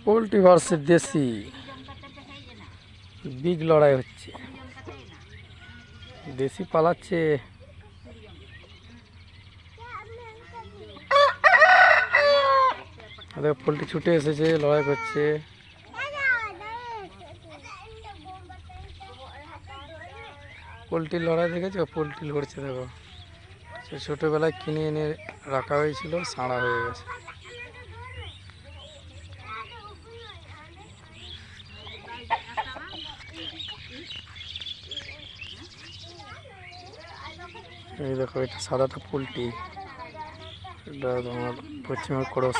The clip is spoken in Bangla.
পোলট্রি ভার্সেস দেশি বিগ লড়াই হচ্ছে। দেশি পালাচ্ছে, পোলট্রি ছুটে এসেছে, লড়াই করছে। পোলট্রির লড়াই দেখেছো? পোলট্রি লড়ছে দেখো। সে ছোটোবেলায় কিনে এনে রাখা হয়েছিল, সাঁড়া হয়ে গেছে। এই দেখো, এটা সাদাটা পোলট্রি, এটা তোমার পশ্চিমের খরচ।